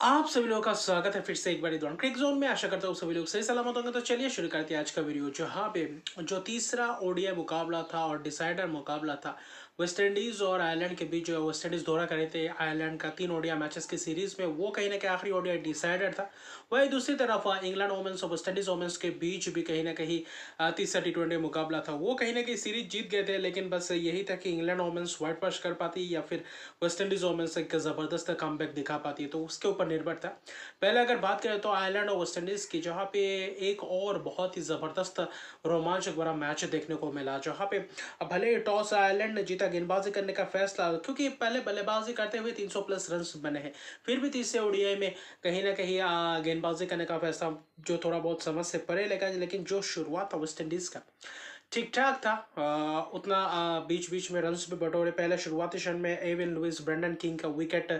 आप सभी लोगों का स्वागत है फिर से एक बार दौरान क्रिक जोन में। आशा करता हूँ सभी लोग सही सलामत होंगे। तो चलिए शुरू करते हैं आज का वीडियो, जहाँ पे जो तीसरा ओडीआई मुकाबला था और डिसाइडर मुकाबला था वेस्ट इंडीज और आयरलैंड के बीच। जो वेस्ट इंडीज दौरा करे थे आयरलैंड का 3 ओडीआई मैचेस की सीरीज में, वो कहीं ना कहीं आखिरी ओडीआई डिसाइडर था। वही दूसरी तरफ इंग्लैंड वोमेंस और वेस्ट इंडीज वोमेंस के बीच भी कहीं ना कहीं तीसरा T20 मुकाबला था। वो कहीं ना कहीं सीरीज जीत गए थे, लेकिन बस यही था कि इंग्लैंड वोमेंस वाइट वॉश कर पाती या फिर वेस्ट इंडीज वोमेंस एक जबरदस्त कमबैक दिखा पाती है, तो उसके ऊपर निर्भर था। पहले अगर बात करें तो आयरलैंड और वेस्ट इंडीज की, जहाँ पे एक और बहुत ही ज़बरदस्त रोमांचक भरा मैच देखने को मिला, जहाँ पे भले ही टॉस आयरलैंड ने जीता, गेंदबाजी करने का फैसला, क्योंकि पहले बल्लेबाजी करते हुए 300 प्लस रन बने हैं, फिर भी तीसरे ओडीआई में कहीं ना कहीं गेंदबाजी करने का फैसला जो थोड़ा बहुत समझ से परे लगा। लेकिन जो शुरुआत था वेस्ट इंडीज का ठीक ठाक था। उतना बीच बीच में रन्स भी बटोरे। पहले शुरुआती क्षण में एविन लुइस ब्रेंडन किंग का विकेट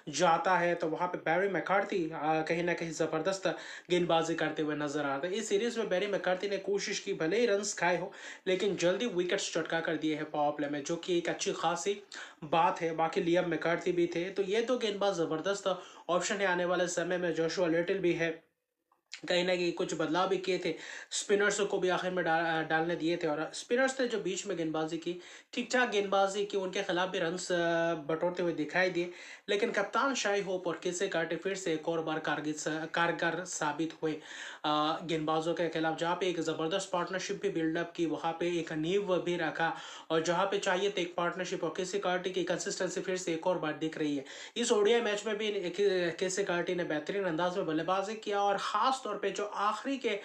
जाता है, तो वहां पे बैरी मैकार्थी कहीं ना कहीं जबरदस्त गेंदबाजी करते हुए नजर आ रहे थे। इस सीरीज में बैरी मैकार्थी ने कोशिश की, भले ही रन्स खाए हो, लेकिन जल्दी विकेट्स चटका कर दिए हैं पावर प्ले में, जो कि एक अच्छी खासी बात है। बाकी लियाम मैकार्थी भी थे, तो ये दो गेंदबाज जबरदस्त ऑप्शन है आने वाले समय में। जोशुआ लिटिल भी है, कहीं ना कहीं कुछ बदलाव भी किए थे, स्पिनर्स को भी आखिर में डालने दिए थे। और स्पिनर्स ने जो बीच में गेंदबाजी की, ठीक ठाक गेंदबाजी की, उनके खिलाफ भी रन्स बटोरते हुए दिखाई दिए। लेकिन कप्तान शाही होप और किसे कार्टे फिर से एक और बार कारगर साबित हुए गेंदबाजों के खिलाफ, जहाँ पे एक ज़बरदस्त पार्टनरशिप भी बिल्डअप की, वहाँ पे एक नींव भी रखा। और जहाँ पे चाहिए तो एक पार्टनरशिप और किसे कार्टी की कंसिस्टेंसी फिर से एक और बार दिख रही है। इस ओडीआई मैच में भी केसे कार्टी ने बेहतरीन अंदाज में बल्लेबाजी किया, और खास तौर पे जो आखिरी के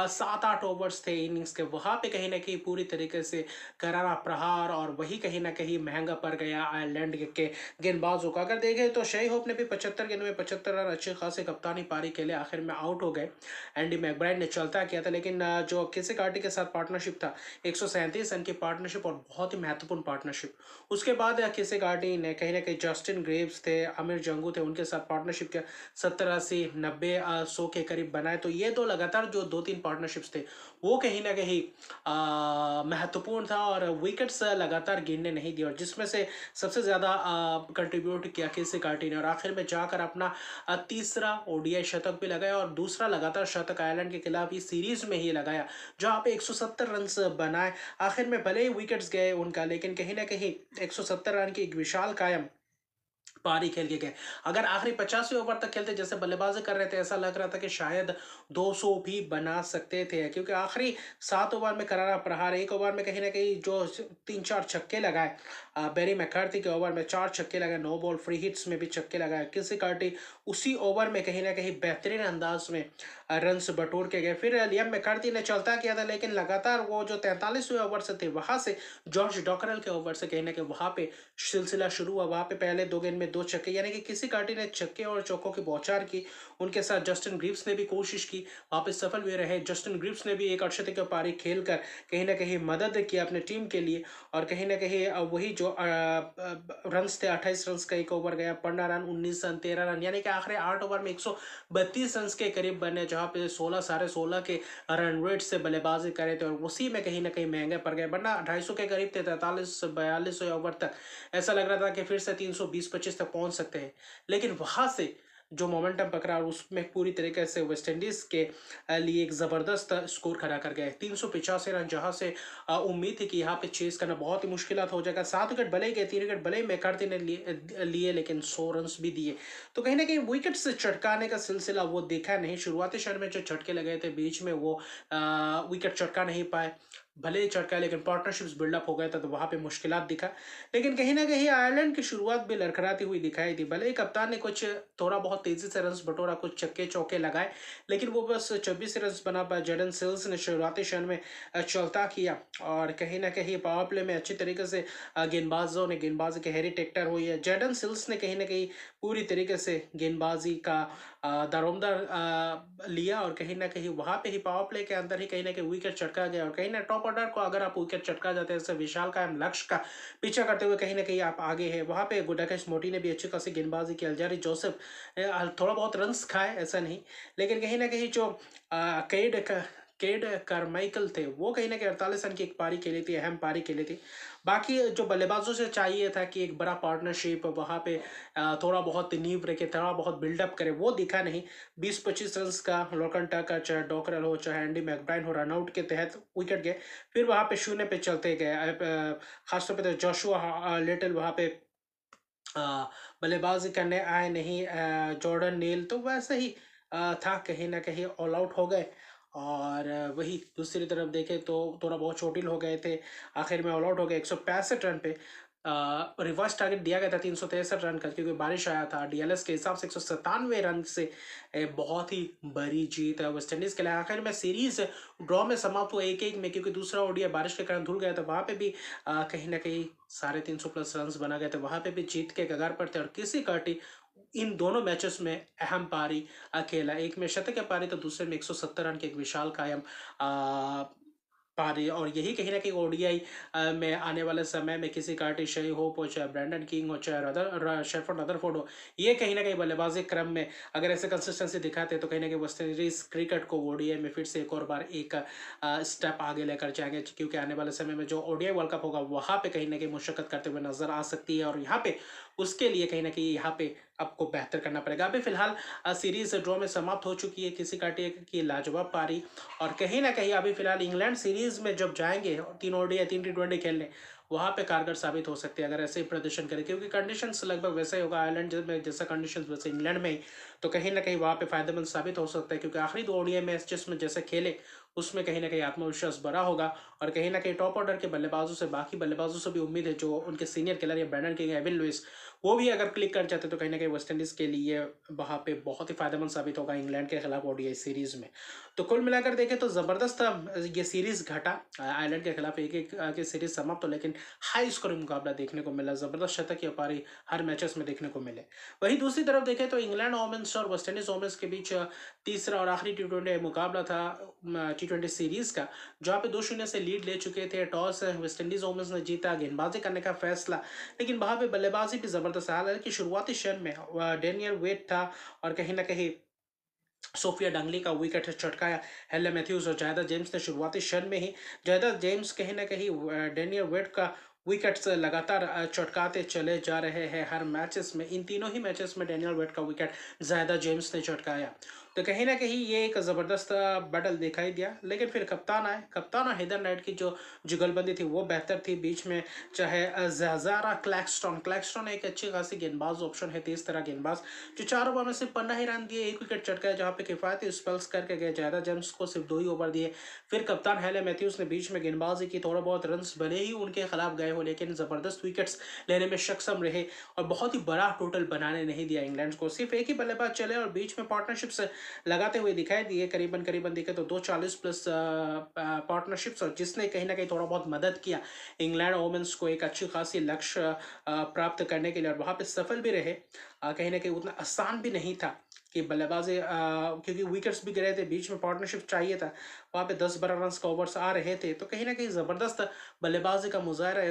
7-8 ओवर्स थे इनिंग्स के, वहां पे कहीं ना कहीं पूरी तरीके से करारा प्रहार, और वही कहीं ना कहीं महंगा पड़ गया आयरलैंड के गेंदबाजों का। अगर देखें तो शई होप ने भी 75 गेंदों में 75 रन अच्छे खासे कप्तानी पारी के लिए आखिर में आउट हो गए। एंडी मैकब्राइड ने चलता किया था, लेकिन जो केसे कार्टी के साथ पार्टनरशिप था, 137 रन की पार्टनरशिप और बहुत ही महत्वपूर्ण पार्टनरशिप। उसके बाद केसे कार्टी ने कहीं ना कहीं जस्टिन ग्रेव्स थे, आमिर जंगू थे, उनके साथ पार्टनरशिप किया, 70 80 90 100 के करीब बनाए। तो ये दो लगातार जो 2-3 पार्टनरशिप्स थे, वो कहीं ना कहीं महत्वपूर्ण था, और विकेट्स लगातार गिरने नहीं दिए, और जिसमें से सबसे ज़्यादा कंट्रीब्यूट किया केसे कार्टी ने, और आखिर में जाकर अपना तीसरा ओडीआई शतक भी लगाया, और दूसरा लगातार शतक आयरलैंड के खिलाफ इस सीरीज में ही लगाया, जहाँ पे 170 रन बनाए। आखिर में भले ही विकेट्स गए उनका, लेकिन कहीं ना कहीं 170 रन की एक विशाल कायम पारी खेल के गए। अगर आखिरी 50वें ओवर तक खेलते जैसे बल्लेबाजी कर रहे थे, ऐसा लग रहा था कि शायद 200 भी बना सकते थे, क्योंकि आखिरी 7 ओवर में करारा प्रहार, एक ओवर में कहीं ना कहीं जो 3-4 छक्के लगाए, बेरी मैकार्थी के ओवर में 4 छक्के लगाए, नो बॉल फ्री हिट्स में भी छक्के लगाए, किसी कार्टी उसी ओवर में कहीं ना कहीं बेहतरीन अंदाज में रन बटोर के गए। फिर लियाम मैकार्थी ने चलता किया था, लेकिन लगातार वो जो 43वें ओवर से थे, वहां से जॉर्ज डॉकरल के ओवर से कहीं ना कहीं वहां पे सिलसिला शुरू हुआ। वहां पे पहले 2 गेंद में 2 छक्के, यानी कि किसी कार्टी ने छक्के और चौकों की बौछार की। उनके साथ जस्टिन ग्रीव्स ने भी कोशिश की, वहां पे सफल भी रहे। जस्टिन ग्रीव्स ने भी एक अर्धशतक की पारी खेलकर कहीं ना कहीं मदद की अपने टीम के लिए, और कहीं ना कहीं वही जो रन्स थे, 28 रन का एक ओवर गया, 15 रन, 19 रन, 13 रन, यानी कि आखिरी 8 ओवर में 132 रन के करीब बने, जहां पे 16 16.5 के रन रेट से बल्लेबाजी करे थे, और उसी में कहीं ना कहीं महंगे पड़ गए, वरना 250 के करीब थे। 43 42 ओवर तक ऐसा लग रहा था कि फिर से 320 25 तक पहुंच सकते हैं, लेकिन वहां से जो मोमेंटम पकड़ा, और उसमें पूरी तरीके से वेस्ट इंडीज के लिए एक जबरदस्त स्कोर खड़ा कर गए, 385 रन, जहां से उम्मीद थी कि यहाँ पे चेस करना बहुत ही मुश्किल हो जाएगा। 7 विकेट भले ही गए, 3 विकेट भले ही मैकार्थी ने लिए, लेकिन 100 रन भी दिए। तो कहीं ना कहीं विकेट से चटकाने का सिलसिला वो देखा नहीं। शुरुआती क्षण में जो झटके लगे थे बीच में, वो विकेट चटका नहीं पाए, भले ही चटका, लेकिन पार्टनरशिप्स बिल्डअप हो गया था, तो वहां पे मुश्किलात दिखा। लेकिन कहीं ना कहीं आयरलैंड की शुरुआत भी लड़खड़ाती हुई दिखाई दी। भले ही कप्तान ने कुछ थोड़ा बहुत तेजी से रन बटोरा, कुछ छक्के चौके लगाए, लेकिन वो बस 24 रन बना पाए। जेडन सिल्स ने शुरुआती क्षण में चलता किया, और कहीं ना कहीं पावर प्ले में अच्छी तरीके से गेंदबाजों ने गेंदबाजी की हैरी टेक्टर हुई है। जेडन सिल्स ने कहीं ना कहीं पूरी तरीके से गेंदबाजी का दारोमदार लिया, और कहीं ना कहीं वहां पे ही पावर प्ले के अंदर ही कहीं ना कहीं विकेट चटका गया। और कहीं ना टॉप ऑर्डर को अगर आप विकेट चटका जाते हैं, जैसे विशाल कायम लक्ष्य का पीछा करते हुए कहीं ना कहीं आप आगे हैं, वहां पे गुडाकेश मोटी ने भी अच्छी खासी गेंदबाजी की। अल्जारी जोसेफ थोड़ा बहुत रन्स खाए, ऐसा नहीं, लेकिन कहीं ना कहीं जो कैड केड कारमाइकल थे, वो कहीं ना कहीं 48 रन की एक पारी खेली थी, अहम पारी खेली थी। बाकी जो बल्लेबाजों से चाहिए था कि एक बड़ा पार्टनरशिप वहाँ पे थोड़ा बहुत नींव रखे, थोड़ा बहुत बिल्डअप करे, वो दिखा नहीं। 20-25 रन का लोकंटा का, चाहे डॉकरल हो चाहे एंडी मैकब्राइन हो, रनआउट के तहत विकेट गए। फिर वहाँ पे शून्य पे चलते गए। खासतौर पे तो जोशुआ लिटिल वहाँ पे अ, बल्लेबाजी करने आए नहीं। जॉर्डन नील तो वैसे ही था, कहीं ना कहीं ऑल आउट हो गए। और वही दूसरी तरफ देखे तो थोड़ा बहुत चोटिल हो गए थे, आखिर में ऑल आउट हो गए 165 रन पे। रिवर्स टारगेट दिया गया था 363 रन का, क्योंकि बारिश आया था। डीएलएस के हिसाब से 197 रन से बहुत ही बड़ी जीत है वेस्ट इंडीज के लिए। आखिर में सीरीज ड्रॉ में समाप्त हुआ 1-1 में, क्योंकि दूसरा ओडीआई बारिश के कारण धुल गया था। वहां पे भी कहीं ना कहीं 350+ रन बना गए थे, वहां पे भी जीत के कगार पर थे। और किसी काटी इन दोनों मैचेस में अहम पारी अकेला, एक में शतक पारी तो दूसरे में 170 रन की एक विशाल कायम पारी। और यही कहीं ना कहीं ओडीआई में आने वाले समय में किसी कार्टी शे होप हो, चाहे ब्रैंडन किंग हो, चाहे शेफर्ड रदरफोर्ड हो, ये कहीं ना कहीं बल्लेबाजी क्रम में अगर ऐसे कंसिस्टेंसी दिखाते हैं तो कहीं ना कहीं वेस्ट इंडीज क्रिकेट को ओडीआई में फिर से एक और बार एक स्टेप आगे लेकर जाएंगे। क्योंकि आने वाले समय में जो ओडीआई वर्ल्ड कप होगा वहाँ पे कहीं ना कहीं मुशक्कत करते हुए नजर आ सकती है। और यहाँ पे उसके लिए कहीं ना कहीं यहाँ पे आपको बेहतर करना पड़ेगा। अभी फिलहाल सीरीज ड्रॉ में समाप्त हो चुकी है, किसी काटे की लाजवाब पारी। और कहीं ना कहीं अभी फिलहाल इंग्लैंड सीरीज में जब जाएंगे 3 ओडीआई 3 टी20 खेलने, वहां पे कारगर साबित हो सकते हैं अगर ऐसे ही प्रदर्शन करें। क्योंकि कंडीशंस लगभग वैसा ही होगा, आयरलैंड में जैसा कंडीशंस वैसे इंग्लैंड में ही, तो कहीं ना कहीं वहां पे फायदेमंद साबित हो सकता है। क्योंकि आखिरी 2 ओडीआई मैच जिसमें जैसे खेले उसमें कहीं ना कहीं आत्मविश्वास बढ़ा होगा। और कहीं ना कहीं टॉप ऑर्डर के बल्लेबाजों से, बाकी बल्लेबाजों से भी उम्मीद है, जो उनके सीनियर खिलाड़ी या ब्रैंडन किंग, एविन लुइस, वो भी अगर क्लिक कर जाते तो कहीं ना कहीं वेस्ट इंडीज के लिए वहां पे बहुत ही फायदेमंद साबित होगा इंग्लैंड के खिलाफ ओडीआई सीरीज में। तो कुल मिलाकर देखें तो जबरदस्त ये सीरीज घटा, आयरलैंड के खिलाफ 1-1 की सीरीज समाप्त हो, लेकिन हाई स्कोरिंग मुकाबला देखने को मिला, जबरदस्त शतक या पारी हर मैचेस में देखने को मिले। वहीं दूसरी तरफ देखें तो इंग्लैंड वोमेंस और वेस्ट इंडीज वोमेंस के बीच तीसरा और आखिरी टी20 मुकाबला था टी20 सीरीज का, जहाँ पे 2-0 से लीड ले चुके थे। टॉस वेस्ट इंडीज वोमेंस ने जीता, गेंदबाजी करने का फैसला, लेकिन वहां पे बल्लेबाजी भी जबरदस्त। हालांकि शुरुआती क्षण में डेनियल वेट था और कहीं ना कहीं सोफिया डंगली का विकेट चटकाया हेले मैथ्यूज और जायदा जेम्स ने शुरुआती क्षण में ही। जायदा जेम्स कहीं ना कहीं डेनियल वेट का विकेट्स लगातार चटकाते चले जा रहे हैं हर मैचेस में। इन तीनों ही मैचेस में डेनियल वेट का विकेट जायदा जेम्स ने चटकाया। तो कहीं ना कहीं ये एक ज़बरदस्त बैटल दिखाई दिया। लेकिन फिर कप्तान आए, कप्तान और हेदर नाइट की जो जुगलबंदी थी वो बेहतर थी बीच में। चाहे ज़ारा क्लैक्सटन एक अच्छी खासी गेंदबाज ऑप्शन है, तेज तरह गेंदबाज, जो 4 ओवर में सिर्फ 15 ही रन दिए, एक विकेट चटकाया, जहाँ पे किफायती स्पेल्स करके गए। ज्यादा जेम्स को सिर्फ 2 ही ओवर दिए। फिर कप्तान हेले मैथ्यूज ने बीच में गेंदबाजी की, थोड़ा बहुत रन भले ही उनके खिलाफ गए हो लेकिन जबरदस्त विकेट्स लेने में सक्षम रहे और बहुत ही बड़ा टोटल बनाने नहीं दिया इंग्लैंड को। सिर्फ एक ही बल्लेबाज चले और बीच में पार्टनरशिप्स लगाते हुए दिखाई दिए। करीबन करीबन देखे तो 240+ पार्टनरशिप्स, और जिसने कहीं ना कहीं थोड़ा बहुत मदद किया इंग्लैंड वोमेंस को एक अच्छी खासी लक्ष्य प्राप्त करने के लिए, और वहाँ पे सफल भी रहे। कहीं ना कहीं उतना आसान भी नहीं था कि बल्लेबाजी, क्योंकि विकेट्स भी गिरे थे, बीच में पार्टनरशिप चाहिए था, वहाँ पे 10-12 रन का ओवर्स आ रहे थे। तो कहीं ना कहीं ज़बरदस्त बल्लेबाजी का मुजाहरा,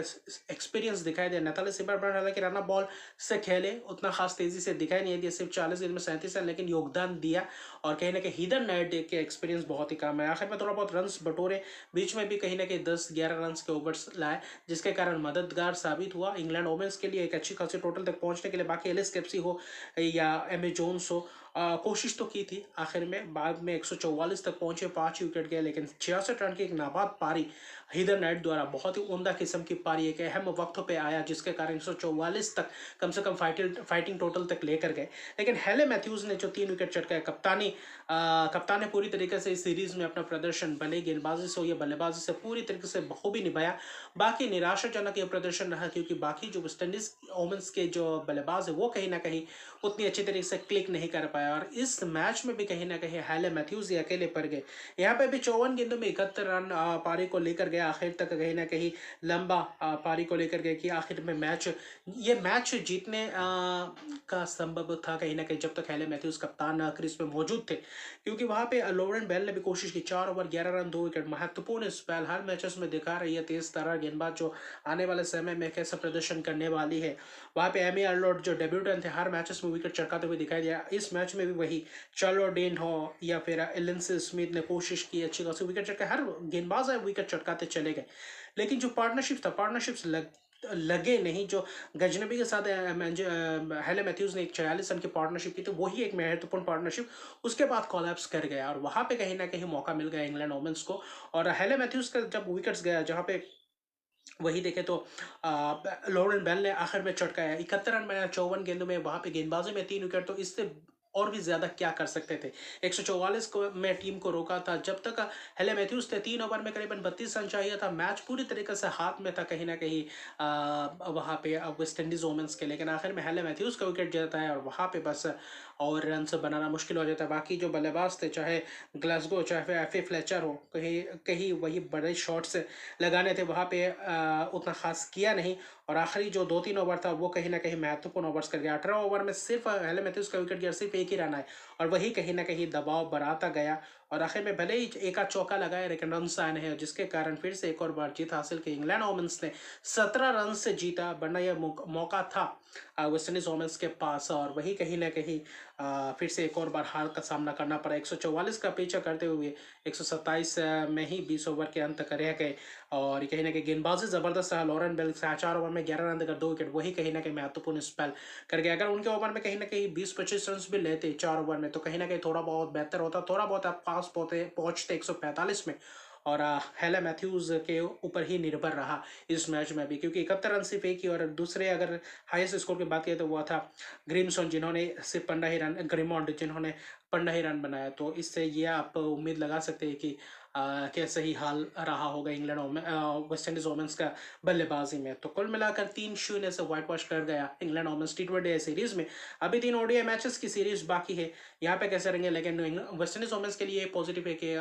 एक्सपीरियंस दिखाई दिया। नताली सिमरन हालांकि रन बॉल से खेले, उतना खास तेजी से दिखाई नहीं दिया, सिर्फ 40 गेंद में 37 रन, लेकिन योगदान दिया। और कहीं ना कहीं हीदर नाइट के एक्सपीरियंस बहुत ही कम है, आखिर में थोड़ा बहुत रन बटोरे, बीच में भी कहीं ना कहीं 10-11 रन के ओवर्स लाए, जिसके कारण मददगार साबित हुआ इंग्लैंड वोमेंस के लिए एक अच्छी खासी टोटल तक पहुंचने के लिए। बाकी एलिस कैप्सी हो या एमे जोन्स हो, कोशिश तो की थी, आखिर में बाद में 144 तक पहुंचे, 5 विकेट गए, लेकिन 66 रन की एक नाबाद पारी हीदर नाइट द्वारा, बहुत ही उम्दा किस्म की पारी एक अहम वक्त पे आया, जिसके कारण 144 तक कम से कम फाइटिंग टोटल तक लेकर गए। लेकिन हेले मैथ्यूज ने जो 3 विकेट चटकाए, कप्तान ने पूरी तरीके से इस सीरीज में अपना प्रदर्शन, भले गेंदबाजी से हो या बल्लेबाजी से, पूरी तरीके से बखूबी निभाया। बाकी निराशाजनक ये प्रदर्शन रहा, क्योंकि बाकी जो वेस्ट इंडीज वोमेंस के जो बल्लेबाज है वो कहीं ना कहीं उतनी अच्छी तरीके से क्लिक नहीं कर पाया। और इस मैच में भी कहीं ना कहीं हेले मैथ्यूज ही अकेले पड़ गए। यहाँ पे भी 54 गेंदों में 71 रन पारी को लेकर गए, आखिर तक कहीं ना कहीं लंबा पारी को लेकर गए कि आखिर में ये मैच जीतने का संभव था कहीं ना कहीं जब तक हेले मैथ्यूज कप्तान क्रीज पे मौजूद थे। क्योंकि वहां पे लोरेन बेल ने भी कोशिश की, 4 ओवर 11 रन 2 विकेट, महत्वपूर्ण स्पेल हर मैचेस में दिखा रही है तेज तरह गेंदबाज, जो आने वाले समय में कैसा प्रदर्शन करने वाली है। वहां पे एमी अर्नोल्ड जो डेब्यूटेंट थे, हर मैचेस में में विकेट चटकाते हुए दिखाई दिया। इस मैच में भी वही चार्लो डेन हो या फिर एलन स्मिथ ने कोशिश की अच्छी खासी विकेट चटका, हर गेंदबाज है विकेट चटकाते चले गए, लेकिन जो पार्टनरशिप था पार्टनरशिप्स लगे नहीं। जो गजनबी के साथ हेले मैथ्यूज ने एक 46 रन की पार्टनरशिप की, तो वही एक महत्वपूर्ण पार्टनरशिप उसके बाद कोलैप्स कर गया, और वहां पे कहीं ना कहीं मौका मिल गया इंग्लैंड ओमेंस को। और हेले मैथ्यूज का जब विकेट्स गया, जहां पे वही देखे तो लॉरेन बेल ने आखिर में चटकाया 71 रन बनाया 54 गेंदों में, वहां पे गेंदबाजी में 3 विकेट, तो इससे और भी ज्यादा क्या कर सकते थे। 144 को में टीम को रोका था, जब तक हेले मैथ्यूज थे 3 ओवर में करीबन 32 रन चाहिए था, मैच पूरी तरीके से हाथ में था कहीं ना कहीं वहां पे वेस्ट इंडीज वोमेंस के, लेकिन आखिर में हेले मैथ्यूज का विकेट जाता है और वहां पे बस और रन से बनाना मुश्किल हो जाता है। बाकी जो बल्लेबाज थे, चाहे ग्लासगो चाहे फिर एफ ए फ्लेचर हो, कहीं कहीं वही बड़े शॉट्स लगाने थे, वहां पे उतना खास किया नहीं, और आखिरी जो 2-3 ओवर था वो कहीं ना कहीं महत्वपूर्ण ओवर्स कर गया। 18 ओवर में सिर्फ हेले मैथ्यूज का विकेट गया, सिर्फ एक ही रन आए, और वही कहीं ना कहीं दबाव बढ़ाता गया, और आखिर में भले ही एक आध चौका लगाया लेकिन रन आए हैं, जिसके कारण फिर से एक और बार जीत हासिल की। इंग्लैंड वोमेंस ने 17 रन से जीता, वरना यह मौका था वेस्ट इंडीज वोमेंस के पास, और वही कहीं ना कहीं फिर से एक और बार हार का सामना करना पड़ा। 144 का पीछा करते हुए 127 में ही 20 ओवर के अंत कर रह गए, और कहीं ना कहीं गेंदबाजी जबरदस्त रहा। लॉरेन बेल 4 ओवर में 11 रन देकर 2 विकेट, वही कहीं ना कहीं महत्वपूर्ण स्पेल कर गया। अगर उनके ओवर में कहीं ना कहीं 20-25 रन भी लेते 4 ओवर में, तो कहीं ना कहीं थोड़ा बहुत बेहतर होता, थोड़ा बहुत आप पास पहुंचते 145 में, और हेला मैथ्यूज के ऊपर ही निर्भर रहा इस मैच में भी, क्योंकि 71 रन सिर्फ एक ही, और दूसरे अगर हाईएस्ट स्कोर की बात करें तो वो था ग्रिमसन, जिन्होंने सिर्फ 15 ही रन, ग्रिमोंड जिन्होंने 15 ही रन बनाया। तो इससे ये आप उम्मीद लगा सकते हैं कि कैसे ही हाल रहा होगा इंग्लैंड वेस्ट इंडीज वोमेंस का बल्लेबाजी में। तो कुल मिलाकर 3-0 से व्हाइट वॉश कर गया इंग्लैंड वोमेंस टी20 सीरीज में। अभी 3 ओडीआई मैचेस की सीरीज बाकी है, यहाँ पे कैसे रहेंगे, लेकिन वेस्ट इंडीज वोमेंस के लिए पॉजिटिव है कि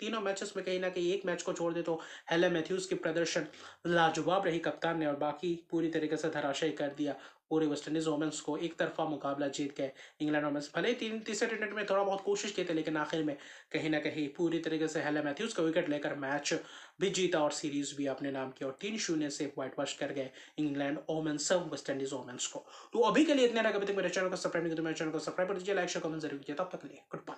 तीनों मैचेस में कहीं ना कहीं एक मैच को छोड़ दे तो हेले मैथ्यूज की प्रदर्शन लाजवाब रही कप्तान ने, और बाकी पूरी तरीके से धराशायी कर दिया पूरे वेस्ट इंडीज वोमेंस को। एक तरफा मुकाबला जीत गए इंग्लैंड वोमेंस, भले ही तीसरे टी में थोड़ा बहुत कोशिश की थी, लेकिन आखिर में कहीं ना कहीं पूरी तरीके से हेले मैथ्यूज का विकेट लेकर मैच भी जीता और सीरीज भी अपने नाम की, और 3-0 से व्हाइट वॉश कर गए England women's West Indies women's को। तो अभी के लिए इतने, अगर अभी तक मेरे चैनल को सब्सक्राइब नहीं किया तो मेरे चैनल को सब्सक्राइब कर दीजिए, लाइक शेयर कमेंट जरूर कीजिए। तब तक के लिए गुड बाय।